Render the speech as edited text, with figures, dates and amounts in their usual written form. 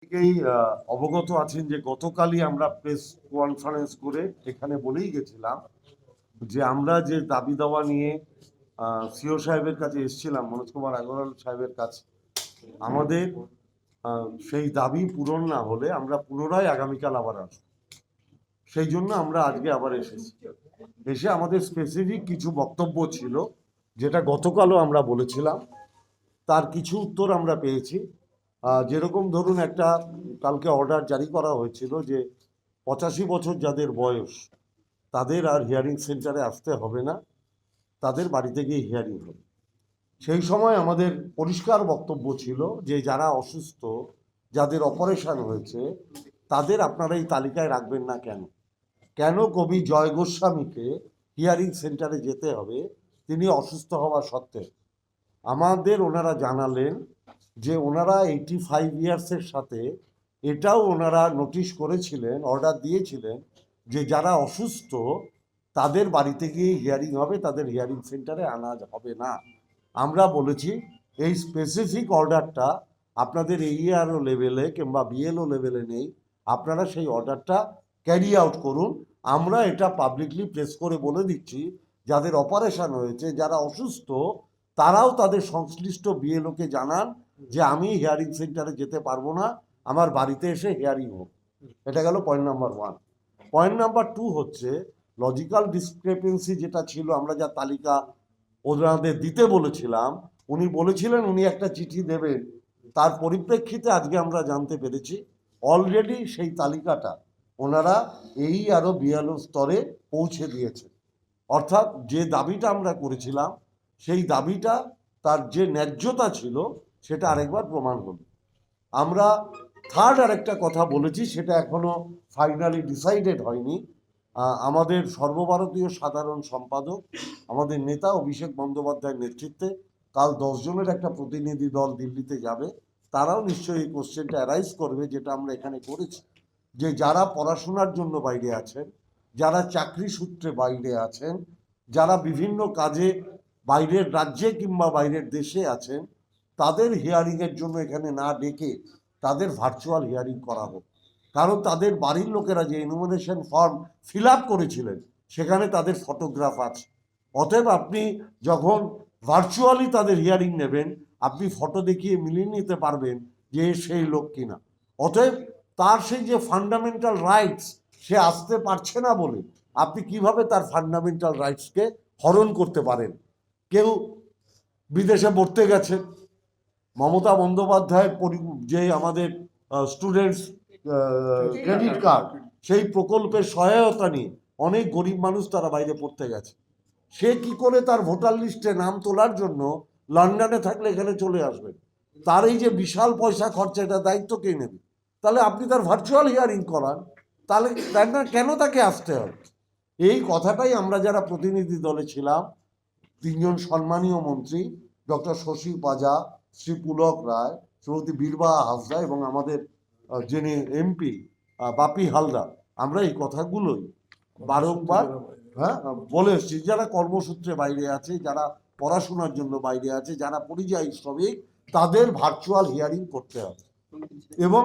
থেকেই অবগত আছেন যে গতকালই আমরা প্রেস কনফারেন্স করে এখানে বলেই গেছিলাম যে আমরা যে দাবি দাওয়া নিয়ে সিও সাহেবের কাছে এসেছিলাম, মনোজ কুমার আগরওয়াল সাহেবের কাছে, আমাদের সেই দাবি পূরণ না হলে আমরা পুনরায় আগামীকাল আবার আসবো। সেই জন্য আমরা আজকে আবার এসেছি। এসে আমাদের স্পেসিফিক কিছু বক্তব্য ছিল, যেটা গতকালও আমরা বলেছিলাম, তার কিছু উত্তর আমরা পেয়েছি। যেরকম ধরুন, একটা কালকে অর্ডার জারি করা হয়েছিল যে 85 বছর যাদের বয়স তাদের আর হিয়ারিং সেন্টারে আসতে হবে না, তাদের বাড়িতে গিয়ে হিয়ারিং হবে। সেই সময় আমাদের পরিষ্কার বক্তব্য ছিল যে যারা অসুস্থ, যাদের অপারেশন হয়েছে, তাদের আপনারা এই তালিকায় রাখবেন না। কেন কেন কবি জয় গোস্বামীকে হিয়ারিং সেন্টারে যেতে হবে তিনি অসুস্থ হওয়া সত্ত্বেও? আমাদের ওনারা জানালেন যে ওনারা 85 ইয়ার্সের সাথে এটাও ওনারা নোটিশ করেছিলেন, অর্ডার দিয়েছিলেন যে যারা অসুস্থ তাদের বাড়িতে গিয়ে হিয়ারিং হবে, তাদের হিয়ারিং সেন্টারে আনা হবে না। আমরা বলেছি এই স্পেসিফিক অর্ডারটা আপনাদের এইআরও লেভেলে কিংবা বিএলও লেভেলে নেই, আপনারা সেই অর্ডারটা ক্যারি আউট করুন। আমরা এটা পাবলিকলি প্রেস করে বলে দিচ্ছি, যাদের অপারেশন হয়েছে, যারা অসুস্থ, তারাও তাদের সংশ্লিষ্ট বিএলওকে জানান যে আমি হিয়ারিং সেন্টারে যেতে পারবো না, আমার বাড়িতে এসে হিয়ারিং হোক। এটা গেল পয়েন্ট নাম্বার 1। পয়েন্ট নাম্বার 2 হচ্ছে লজিক্যাল ডিসক্রেপেন্সি যেটা ছিল, আমরা যা তালিকা ওনাদের দিতে বলেছিলাম, উনি বলেছিলেন উনি একটা চিঠি দেবেন। তার পরিপ্রেক্ষিতে আজকে আমরা জানতে পেরেছি অলরেডি সেই তালিকাটা ওনারা আরও বিএলও স্তরে পৌঁছে দিয়েছে। অর্থাৎ যে দাবিটা আমরা করেছিলাম সেই দাবিটা, তার যে ন্যায্যতা ছিল, সেটা আরেকবার প্রমাণ হলো। আমরা থার্ড আরেকটা কথা বলেছি, সেটা এখনো ফাইনালি ডিসাইডেড হয়নি। আমাদের সর্বভারতীয় সাধারণ সম্পাদক, আমাদের নেতা অভিষেক বন্দ্যোপাধ্যায়ের নেতৃত্বে কাল 10 জনের একটা প্রতিনিধি দল দিল্লিতে যাবে। তারাও নিশ্চয়ই এই কোশ্চেনটা অ্যারাইজ করবে, যেটা আমরা এখানে করেছি, যে যারা পড়াশোনার জন্য বাইরে আছেন, যারা চাকরি সূত্রে বাইরে আছেন, যারা বিভিন্ন কাজে বাইরের রাজ্যে কিংবা বাইরের দেশে আছেন, তাদের হিয়ারিংয়ের জন্য এখানে না ডেকে তাদের ভার্চুয়াল হিয়ারিং করা হোক। কারণ তাদের বাড়ির লোকেরা যে এনুমারেশন ফর্ম ফিল আপ করেছিলেন সেখানে তাদের ফটোগ্রাফ আছে। অতএব আপনি যখন ভার্চুয়ালি তাদের হিয়ারিং নেবেন, আপনি ফটো দেখিয়ে মিলিয়ে নিতে পারবেন যে সেই লোক কিনা। অতএব তার সেই যে ফান্ডামেন্টাল রাইটস, সে আসতে পারছে না বলে আপনি কিভাবে তার ফান্ডামেন্টাল রাইটসকে হরণ করতে পারেন? কেউ বিদেশে পড়তে গেছে, মমতা বন্দ্যোপাধ্যায়ের যে আমাদের স্টুডেন্টস ক্রেডিট কার্ড, সেই প্রকল্পের সহায়তা নিয়ে অনেক গরিব মানুষ তারা বাইরে পড়তে গেছে। সে কি করে তার ভোটার লিস্টে নাম তোলার জন্য লন্ডনে থাকলে এখানে চলে আসবেন? তার এই যে বিশাল পয়সা খরচা, এটা দায়িত্ব কে নেবে? তাহলে আপনি তার ভার্চুয়াল হিয়ারিং করান, তাহলে কেন তাকে আসতে হবে? এই কথাটাই আমরা যারা প্রতিনিধি দলে ছিলাম, 3 জন সম্মানীয় মন্ত্রী, ডক্টর শশী পাজা, শ্রী পুলক রায়, শ্রীমতী বীরবাহা হাসদা এবং আমাদের যিনি এমপি বাপি হালদার, আমরা এই কথাগুলোই বারংবার বলে এসছি। যারা কর্মসূত্রে বাইরে আছে, যারা পড়াশোনার জন্য বাইরে আছে, যারা পরিযায়ী শ্রমিক, তাদের ভার্চুয়াল হিয়ারিং করতে হবে। এবং